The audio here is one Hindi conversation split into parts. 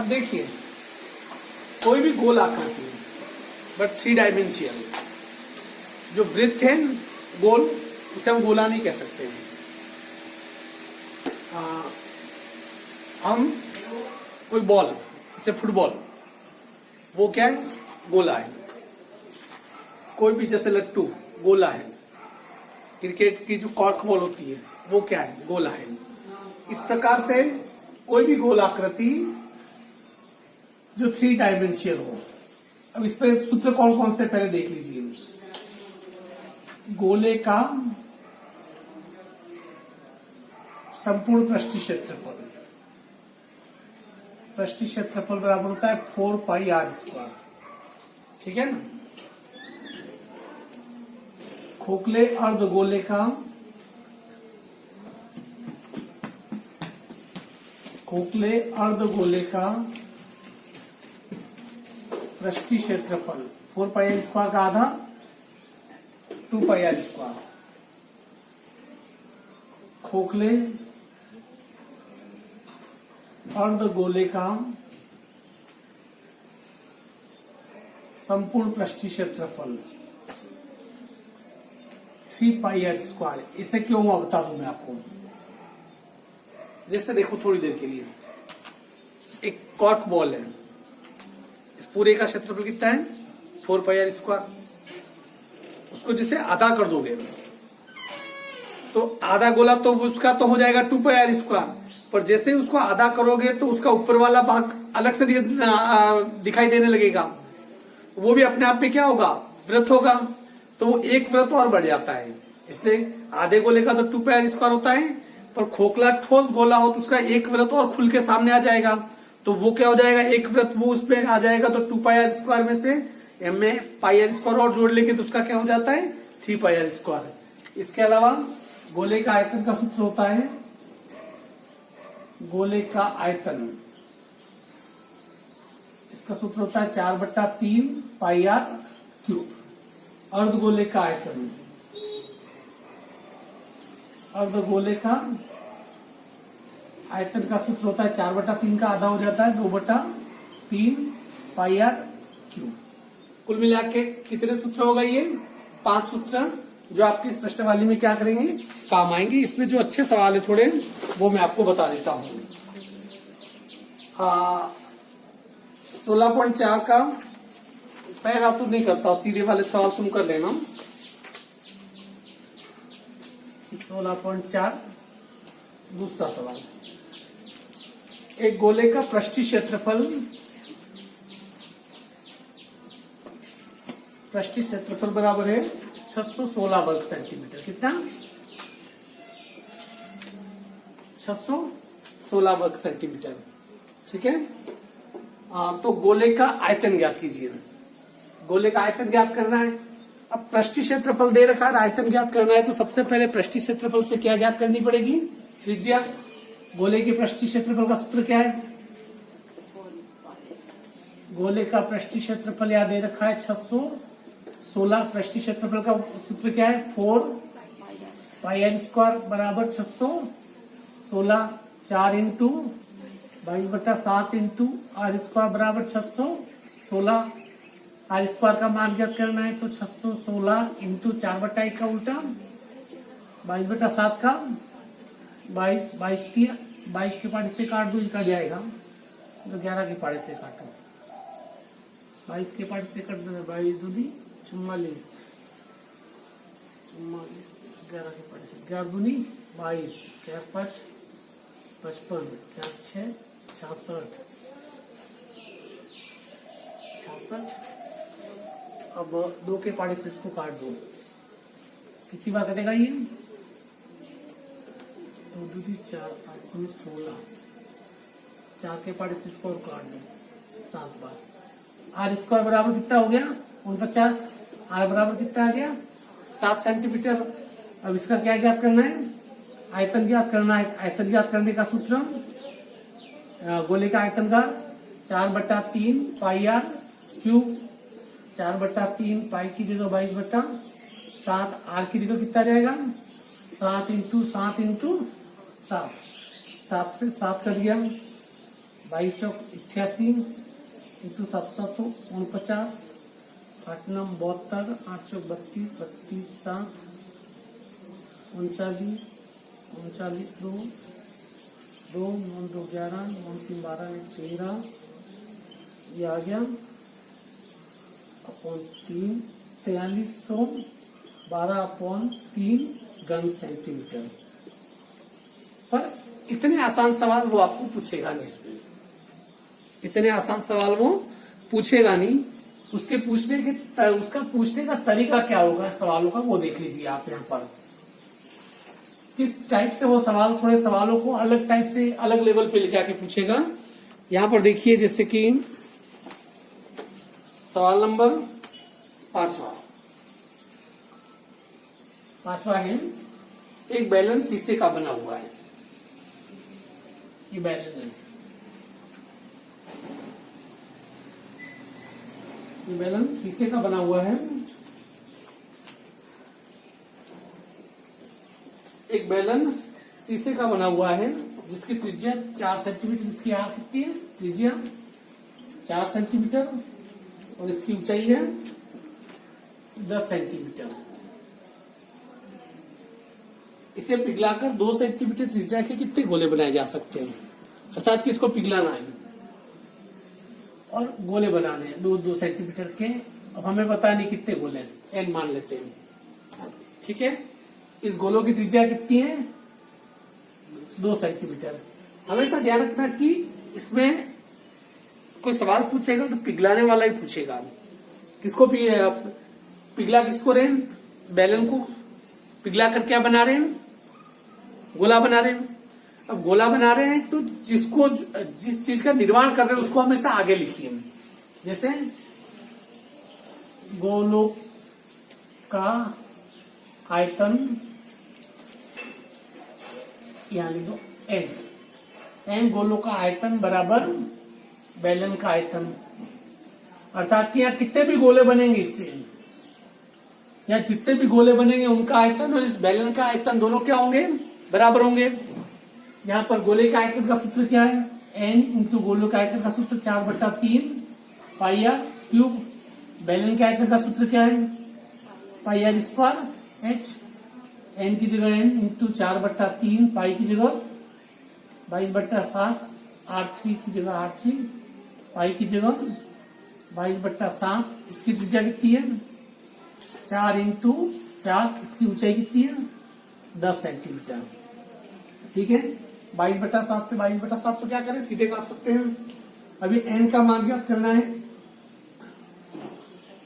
अब देखिए, कोई भी गोल आकृति बट 3 डायमेंशियल, जो वृत्त है गोल, उसे हम गोला नहीं कह सकते हैं। हम कोई बॉल, जैसे फुटबॉल, वो क्या है, गोला है। कोई भी जैसे लट्टू गोला है। क्रिकेट की जो कॉर्क बॉल होती है वो क्या है, गोला है। इस प्रकार से कोई भी गोल आकृति जो 3 डायमेंशियल हो। अब इस पे सूत्र कौन कौन से पहले देख लीजिए। गोले का संपूर्ण पृष्ठीय क्षेत्रफल, पृष्ठीय क्षेत्रफल बराबर होता है 4 पाई r स्क्वायर, ठीक है ना। खोखले अर्धगोले का, खोखले अर्धगोले का पृष्ठीय क्षेत्रफल 4 पाई r स्क्वायर का आधा 2 पाई r स्क्वायर। खोखले अर्धगोले का संपूर्ण पृष्ठीय क्षेत्रफल 3 पाई r स्क्वायर। इसे क्यों हुआ बता दूं मैं आपको। जैसे देखो थोड़ी देर के लिए, एक कॉर्क बॉल है, इस पूरे का क्षेत्रफल कितना है 4 पाई r स्क्वायर। उसको जैसे आधा कर दोगे तो आधा गोला तो उसका तो हो जाएगा 2 पाई r स्क्वायर, पर जैसे ही उसको आधा करोगे तो उसका ऊपर वाला भाग अलग से दिखाई देने लगेगा। वो भी अपने आप में क्या होगा, वृत्त होगा, तो वो एक वृत्त और बढ़ जाता है। इसलिए आधे गोले का तो 2 पाई r स्क्वायर होता है, पर खोखला ठोस गोला हो तो उसका एक वृत्त और खुल के सामने आ जाएगा, तो वो क्या हो जाएगा, एक वृत्त वो उसमें आ जाएगा। तो 2 पाई r स्क्वायर में से m में पाई r स्क्वायर और जोड़ लेंगे तो उसका क्या हो जाता है 3 पाई r स्क्वायर। इसके अलावा गोले का आयतन का सूत्र होता है, गोले का आयतन, इसका सूत्र होता है 4/3 पाई r क्यूब। अर्धगोले का आयतन, अर्धगोले का आयतन का सूत्र होता है 4/3 का आधा हो जाता है 2/3 पाई r क्यूब। कुल मिला के कितने सूत्र होगा, ये 5 सूत्र, जो आपकी इस प्रश्नावली में क्या करेंगे, काम आएंगे। इसमें जो अच्छे सवाल है थोड़े, वो मैं आपको बता देता हूं। 16.4 का पहला तो नहीं करता, सीधे वाले सवाल तुम कर लेना। 16.4 दूसरा सवाल, एक गोले का पृष्ठीय क्षेत्रफल, पृष्ठीय क्षेत्रफल बराबर है 616 वर्ग सेंटीमीटर। कितना, 616 वर्ग सेंटीमीटर, ठीक है। तो गोले का आयतन ज्ञात कीजिए। गोले का आयतन ज्ञात करना है। अब पृष्ठीय क्षेत्रफल दे रखा है, आयतन ज्ञात करना है, तो सबसे पहले पृष्ठीय क्षेत्रफल से क्या ज्ञात करनी पड़ेगी, त्रिज्या। गोले के पृष्ठीय क्षेत्रफल का सूत्र क्या है, गोले का पृष्ठीय क्षेत्रफल यहाँ दे रखा है 616। पृष्ठीय क्षेत्रफल का सूत्र क्या है 4 पाई r स्क्वायर बराबर 616। 4 इंटू 22/7 इंटू r स्क्वायर बराबर 616। r स्क्वायर का मान ज्ञात करना है, तो 616 इंटू 4/1 का उल्टा 22/7 का 22 के पाड़े से काट दो, निकल जाएगा, तो 11 के पाड़े से काटो, 22 के पाड़े से कट दो, 22 दूनी 44, 11 के पाड़े से 11 दूनी 22, 4 5 55, 4 6 66, 66। अब 2 के पाड़े से इसको काट दो, कितनी बार कटेगा ये, 2 दूनी 4 5 दूनी 16, 4 के पाड़े से इसको और काट दो 7 बार। r स्क्वायर बराबर कितना हो गया 49, r बराबर कितना आ गया 7 सेंटीमीटर। अब इसका क्या ज्ञात करना है, आयतन ज्ञात करना है। आयतन ज्ञात करने का सूत्र, गोले का आयतन का 4/3 पाई r क्यूब। 4/3 पाई की जगह 22/7, r की जगह कितना जाएगा 7 इंटू 7 इंटू 7, 7 से 7 कर दिया, 22 चौक 88 इंटू 749, 8 9 72, 8 चौक 32, 32 7 39, 39 2 2 9 2 11, 9 3 12, 13, ये आ गया अपॉन 3, 4312/3 घन सेंटीमीटर। पर इतने आसान सवाल वो आपको पूछेगा नहीं, इसमें इतने आसान सवाल वो पूछेगा नहीं। उसका पूछने का तरीका क्या होगा सवालों का, वो देख लीजिए आप यहाँ पर। किस टाइप से वो सवाल, थोड़े सवालों को अलग टाइप से अलग लेवल पे ले जाके पूछेगा। यहाँ पर देखिए, जैसे कि सवाल नंबर 5वां है, एक बैलन शीशे का बना हुआ है। ये बैलन है, ये बैलन शीशे का बना हुआ है। एक बैलन शीशे का बना हुआ है जिसकी त्रिज्या 4 सेंटीमीटर, इसकी कितनी है त्रिज्या 4 सेंटीमीटर और इसकी ऊंचाई है 10 सेंटीमीटर। इसे पिघलाकर 2 सेंटीमीटर त्रिज्या के कितने गोले बनाए जा सकते हैं, अर्थात कि इसको पिघलाना है और गोले बनाने हैं 2 सेंटीमीटर के। अब हमें पता नहीं कितने गोले, n मान लेते हैं, ठीक है। इस गोलों की त्रिज्या कितनी है 2 सेंटीमीटर। हमेशा ध्यान रखना कि इसमें कोई सवाल पूछेगा तो पिघलाने वाला ही पूछेगा। किसको पिघला किसको रहे हैं, बैलन को पिघला कर क्या बना रहे हैं, गोला बना रहे हैं। अब गोला बना रहे हैं तो जिस चीज का निर्माण कर रहे हैं उसको हमेशा आगे लिखिए। जैसे गोलों का आयतन, यहां लिख दो n गोलों का आयतन बराबर बैलन का आयतन, अर्थात कि यहाँ कितने भी गोले बनेंगे इससे, या जितने भी गोले बनेंगे उनका आयतन और इस बैलन का आयतन दोनों क्या होंगे, बराबर होंगे। यहाँ पर गोले का आयतन का सूत्र क्या है, n इंटू गोलों का आयतन का सूत्र 4/3 पाई आर क्यूब। बैलन के आयतन का सूत्र क्या है, पाई आर स्क्वायर h। n की जगह n इंटू 4/3, पाई की जगह 22/7, r3 की जगह r3, पाई की जगह 22/7। इसकी त्रिज्या कितनी है 4 इंटू 4, इसकी ऊंचाई कितनी है 10 सेंटीमीटर, ठीक है। 22/7 से 22/7 तो क्या करें, सीधे काट सकते हैं। अभी n का मान ज्ञात करना है,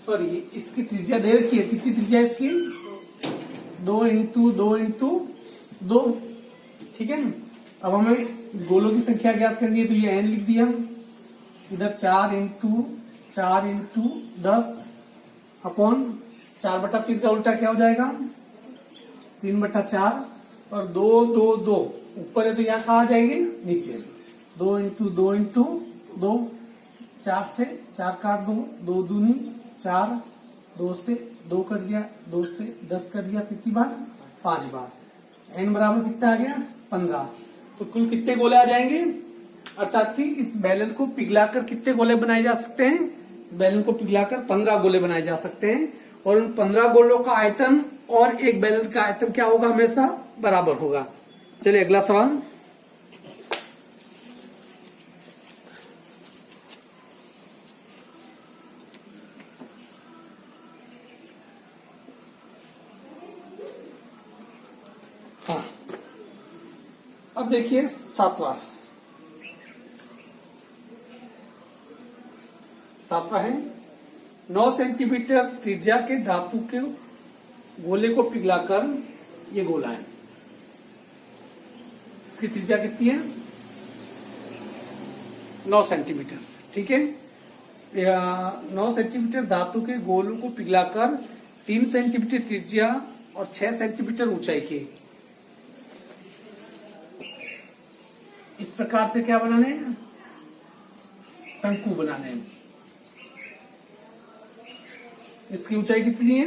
सॉरी इसकी त्रिज्या दे रखी है, कितनी त्रिज्या इसकी 2 इंटू 2 इंटू 2, ठीक है। अब हमें गोलों की संख्या ज्ञात करनी है तो ये n लिख दिया, इधर 4 इंटू 10 अपॉन 4/3 का उल्टा क्या हो जाएगा 3/4 और 2 2 2 ऊपर है तो यहाँ कहा जाएंगे नीचे। 2 इंटू 2 इंटू 2, 4 से 4 काट दो, 2 दूनी 4, 2 से 2 कट गया, 2 से 10 कट गया, कितनी बार 5 बार। n बराबर कितना आ गया 15। तो कुल कितने गोले आ जाएंगे, अर्थात कि इस बैलन को पिघलाकर कितने गोले बनाए जा सकते हैं, बैलन को पिघलाकर 15 गोले बनाए जा सकते हैं। और उन 15 गोलों का आयतन और एक बैलन का आयतन क्या होगा, हमेशा बराबर होगा। चलिए अगला सवाल। हाँ, अब देखिए 7वां है 9 सेंटीमीटर त्रिज्या के धातु के गोले को पिघलाकर ये गोला है, इसकी त्रिज्या कितनी है 9 सेंटीमीटर, ठीक है। 9 सेंटीमीटर धातु के गोलों को पिघलाकर 3 सेंटीमीटर त्रिज्या और 6 सेंटीमीटर ऊंचाई के इस प्रकार से क्या बनाने हैं, शंकु बनाने हैं। इसकी ऊंचाई कितनी है,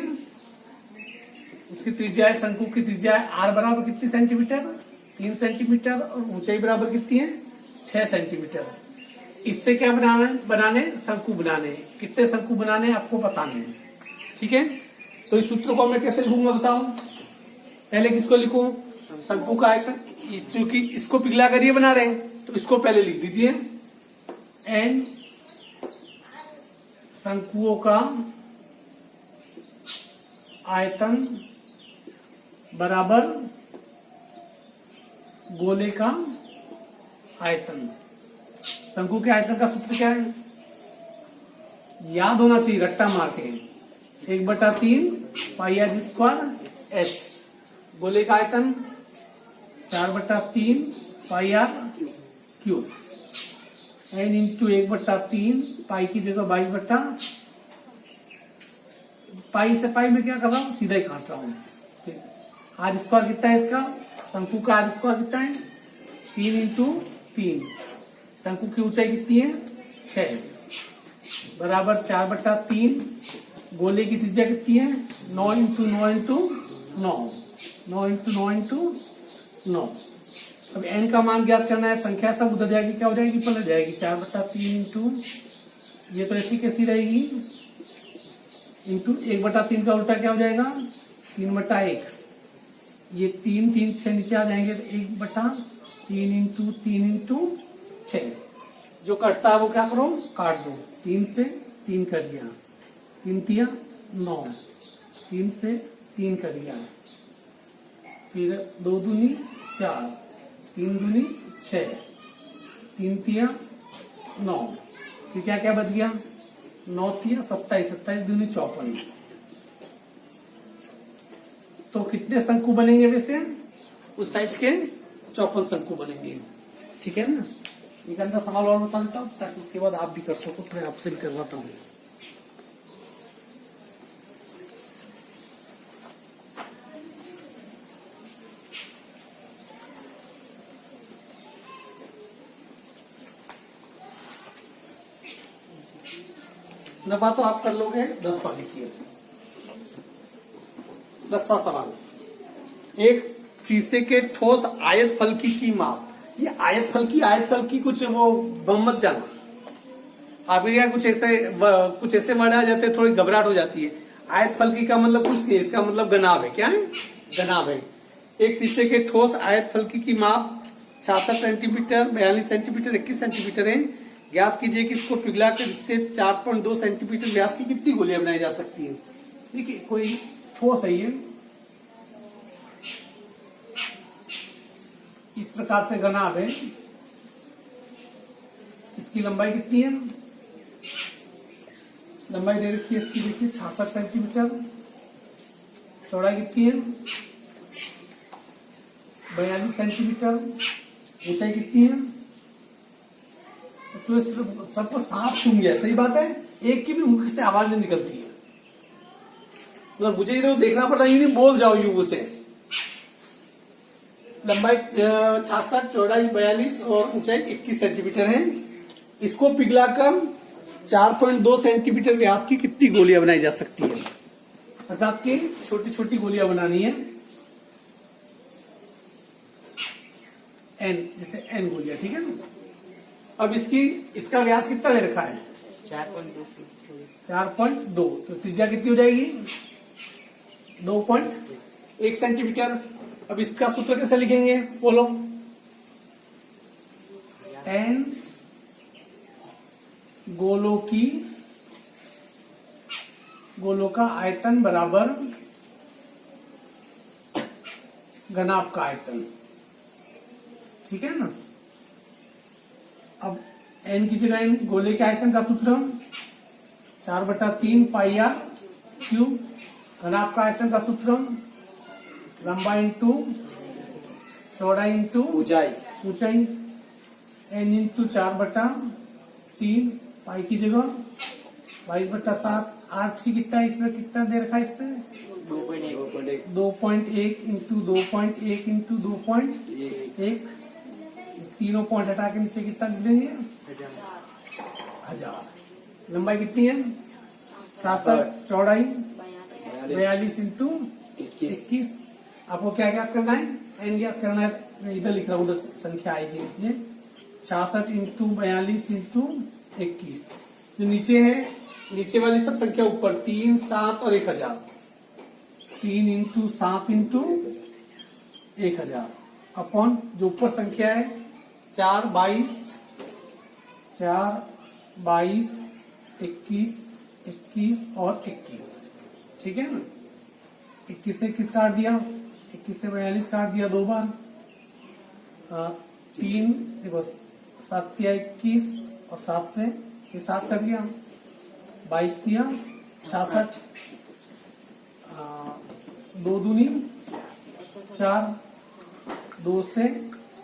इसकी त्रिज्या है, शंकु की त्रिज्या है r बराबर कितनी सेंटीमीटर 3 सेंटीमीटर और ऊंचाई बराबर कितनी है 6 सेंटीमीटर। इससे क्या बनाने शंकु बनाने। कितने शंकु बनाने आपको बताने हैं, ठीक है। तो इस सूत्र को मैं कैसे लिखूंगा बताओ। पहले किसको लिखूं, शंकु का आयतन। चूंकि इसको पिघला कर ये बना रहे हैं तो इसको पहले लिख दीजिए, एन शंकुओं का आयतन बराबर गोले का आयतन। शंकु के आयतन का सूत्र क्या है, याद होना चाहिए, रट्टा मार के 1/3 पाई आर स्क्वायर एच। गोले का आयतन 4/3 पाई आर क्यूब। एन इंटू 1/3 पाई की जगह 22 पाई से पाई में क्या कर रहा हूं, सीधा ही काट रहा हूं। आर स्क्वायर कितना है इसका, शंकु का आर स्क्वायर कितना है 3 इंटू 3। शंकु की ऊंचाई कितनी है 6 बराबर 4/3। गोले की त्रिज्या कितनी है 9 इंटू 9 इंटू 9 9 इंटू 9 इंटू 9। अब एन का मान ज्ञात करना है, संख्या सब उधर जाएगी, क्या हो जाएगी, पलट जाएगी। 4/3 इंटू ये तो ऐसी कैसी रहेगी इंटू 1/3 का उल्टा क्या हो जाएगा 3/1। ये 3 3 6 नीचे आ जाएंगे तो 1/3 इंटू 3 इंटू 6। जो कटता है वो क्या करो काट दो। 3 से 3 कर दिया, 3 तिया 9, 3 से 3 कर दिया, फिर 2 दूनी 4, 3 दूनी 6, 3 तिया 9, फिर क्या क्या बच गया 9 तिया 27, 27 दूनी 54। तो कितने शंकु बनेंगे वैसे उस साइज के 54 शंकु बनेंगे, ठीक है ना। एक अंदर सवाल और बता देता हूँ ताकि उसके बाद आप भी कर सको, तो मैं आपसे भी करवाता हूँ। नफा तो आप कर लोगे। 10वां लिखिए, 10वां सवाल। एक शीशे के ठोस आयत फलकी की माप। ये आयत फलकी कुछ वो बम मत जाना आप, क्या कुछ ऐसे वर्ड आ जाते हैं, थोड़ी घबराहट हो जाती है। आयत फलकी का मतलब कुछ नहीं, इसका मतलब गनाभ है। क्या है गनाभ है। एक शीशे के ठोस आयत फलकी की माप 66 सेंटीमीटर, 42 सेंटीमीटर, 21 सेंटीमीटर है। ज्ञात कीजिए कि इसको पिघलाकर इससे 4.2 सेंटीमीटर व्यास की कितनी गोलियां बनाई जा सकती है। देखिए कोई ठोस है ये, इस प्रकार से गनाभ है। इसकी लंबाई कितनी है, लंबाई दे रखी है इसकी, देखिए 66 सेंटीमीटर। चौड़ाई कितनी है 42 सेंटीमीटर। ऊंचाई कितनी है, तो सबको साफ सुन गया, सही बात है। एक की भी मुख से आवाज नहीं निकलती है, मतलब मुझे इधर देखना पड़ता है, यूं नहीं बोल जाओ यूं से। लंबाई 66, चौड़ाई 42 और ऊंचाई 21 सेंटीमीटर है। इसको पिघलाकर 4.2 सेंटीमीटर व्यास की कितनी गोलियां बनाई जा सकती है। अर्थात कि छोटी छोटी गोलियां बनानी है, एन, जैसे एन गोलियां, ठीक है ना। अब इसका व्यास कितना दे रखा है 4.2, तो त्रिज्या कितनी हो जाएगी 2.1 सेंटीमीटर। अब इसका सूत्र कैसे लिखेंगे बोलो। एन गोलों का आयतन बराबर घनाभ का आयतन, ठीक है ना। अब एन की जगह एन गोले के आयतन का सूत्र 4/3 पाई आर क्यूब। घनाभ का आयतन का सूत्र लंबाई इंटू चौड़ाई इंटू ऊंचाई, एन इंटू 4/3 पाई की जगह 22/7। R3 कितना है इसमें, कितना दे रखा है इसमें 2.1 इंटू 2.1 इंटू 2.1। तीनों पॉइंट हटा के नीचे कितना लिख देंगे 1000। लंबाई कितनी है 66, चौड़ाई 42 इंटू 21। आपको क्या ज्ञात करना है एन ज्ञात करना है। मैं इधर लिख रहा हूँ, उधर संख्या आएगी इसलिए 66 इंटू 42 इंटू 21। जो नीचे है, नीचे वाली सब संख्या ऊपर, 3, 7 और 1000। 3 इंटू 7 इंटू 1000 अपॉन जो ऊपर संख्या है 4, 22, 21, 21 और 21। ठीक है ना। 21 से 21 काट दिया, 21 से 42 काट दिया 2 बार। 3 देखो 7 दिया 21 और 7 से ये 7 कट गया, 22 दिया 66, 2 दूनी 4, 2 से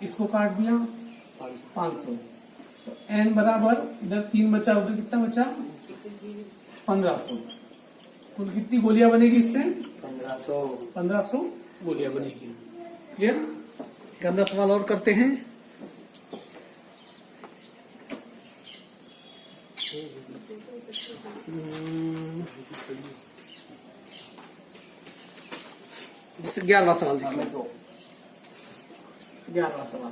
इसको काट दिया 500। तो n बराबर इधर 3 बचा, उधर कितना बचा 1500। कुल कितनी गोलियां बनेगी इससे 1500 गोलियां बनेगी। क्लियर। गंदा सवाल और करते हैं। जैसे 11वां सवाल देखिए। 11वां सवाल,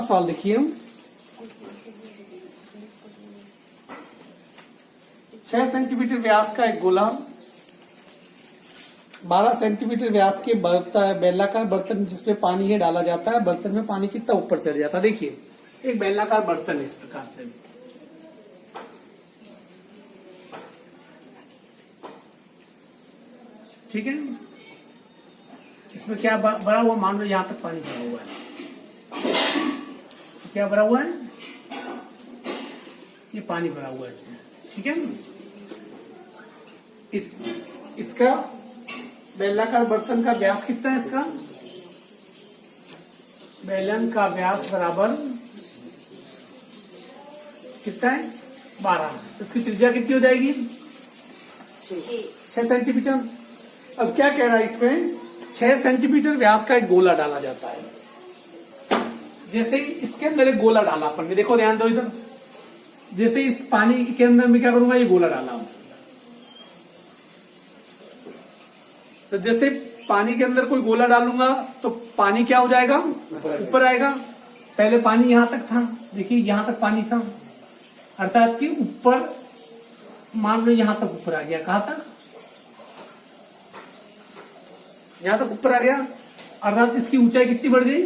सवाल देखिए। 6 सेंटीमीटर व्यास का एक गोला 12 सेंटीमीटर व्यास के बेलनाकार बर्तन जिसमें पानी है डाला जाता है। बर्तन में पानी कितना ऊपर चढ़ जाता है। देखिए एक बेलनाकार बर्तन है इस प्रकार से, ठीक है। इसमें क्या भरा हुआ, मान लो यहां तक पानी भरा हुआ है। क्या भरा हुआ है, ये पानी भरा हुआ है इसमें, ठीक है। इसका बेलनाकार बर्तन का व्यास कितना है, इसका बेलन का व्यास बराबर कितना है 12। तो इसकी त्रिज्या कितनी हो जाएगी 6 सेंटीमीटर। अब क्या कह रहा है इसमें, 6 सेंटीमीटर व्यास का एक गोला डाला जाता है। जैसे इसके अंदर एक गोला डाला अपन ने, देखो ध्यान दो इधर। जैसे इस पानी के अंदर मैं क्या करूंगा, ये गोला डाला हूं। तो जैसे पानी के अंदर कोई गोला डालूंगा तो पानी क्या हो जाएगा, ऊपर आएगा। पहले पानी यहां तक था, देखिए यहां तक पानी था, अर्थात कि ऊपर, मान लो यहां तक ऊपर आ गया। कहां तक, यहां तक ऊपर आ गया, अर्थात इसकी ऊंचाई कितनी बढ़ गई,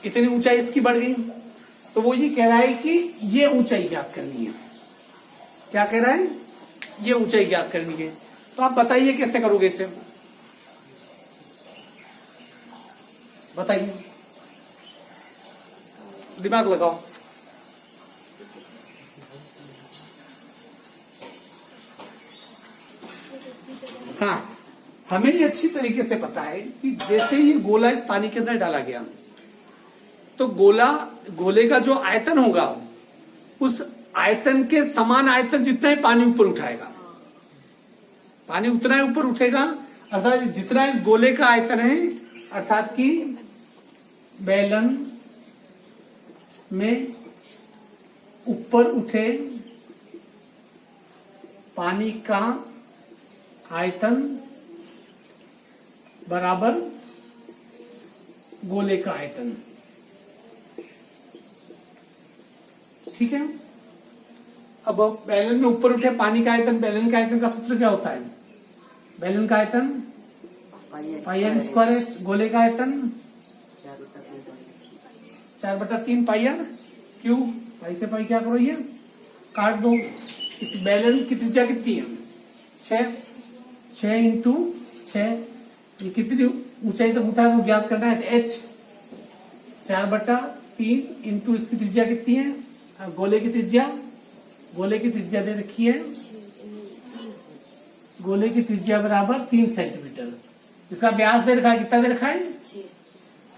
इतनी ऊंचाई इसकी बढ़ गई। तो वो ये कह रहा है कि ये ऊंचाई ज्ञात करनी है। क्या कह रहा है, ये ऊंचाई ज्ञात करनी है। तो आप बताइए कैसे करोगे इसे, बताइए, दिमाग लगाओ। हाँ, हमें ये अच्छी तरीके से पता है कि जैसे ही गोला इस पानी के अंदर डाला गया तो गोले का जो आयतन होगा उस आयतन के समान आयतन जितना ही पानी ऊपर उठाएगा, पानी उतना ही ऊपर उठेगा। अर्थात जितना इस गोले का आयतन है, अर्थात कि बेलन में ऊपर उठे पानी का आयतन बराबर गोले का आयतन, ठीक है। अब बेलन में ऊपर उठे पानी का आयतन, बेलन का आयतन का सूत्र क्या होता है, बेलन का आयतन πr², गोले का आयतन 4/3 πr3। पाई से पाई क्या करो, ये काट दो। इस बेलन की त्रिज्या कितनी है 6 इंटू 6, ये कितनी ऊंचाई तक उठा है वो ज्ञात करना है। h 4/3 इंटू इसकी त्रिज्या कितनी है, गोले की त्रिज्या दे रखी है, गोले की त्रिज्या बराबर 3 सेंटीमीटर। इसका व्यास दे रखा है, कितना दे रखा है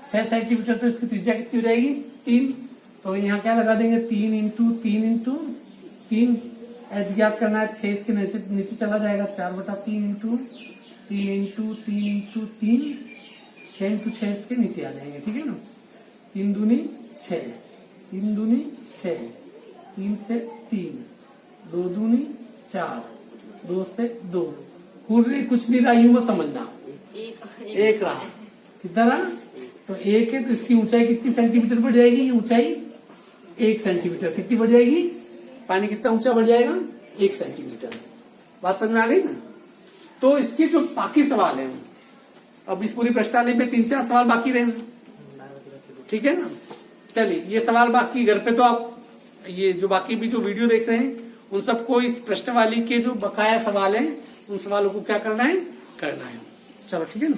6 सेंटीमीटर। तो इसकी त्रिज्या कितनी हो जाएगी 3। तो यहाँ क्या लगा देंगे 3 इंटू 3 एच ज्ञात करना है। 6 इसके नीचे चला जाएगा, 4/3 इंटू 3 6 इंटू 6 इसके नीचे आ जाएंगे, ठीक है ना। 3 दूनी 6, 3 दूनी 6, 3 से 3, 2 दूनी 4, 2 से 2 कुछ नहीं रहा, यूं मत समझना, एक रहा, कितना रहा, तो 1 है तो इसकी ऊंचाई कितनी सेंटीमीटर बढ़ जाएगी, ऊंचाई 1 सेंटीमीटर, कितनी बढ़ जाएगी, पानी कितना ऊंचा बढ़ जाएगा, 1 सेंटीमीटर। बात समझ में आ गई ना। तो इसके जो बाकी सवाल है, अब इस पूरी प्रश्नावली में 3-4 सवाल बाकी रहे, ठीक है ना। चलिए ये सवाल बाकी, घर पे तो आप ये जो बाकी भी जो वीडियो देख रहे हैं उन सबको इस प्रश्नावली के जो बकाया सवाल हैं उन सवालों को क्या करना है, करना है। चलो ठीक है ना।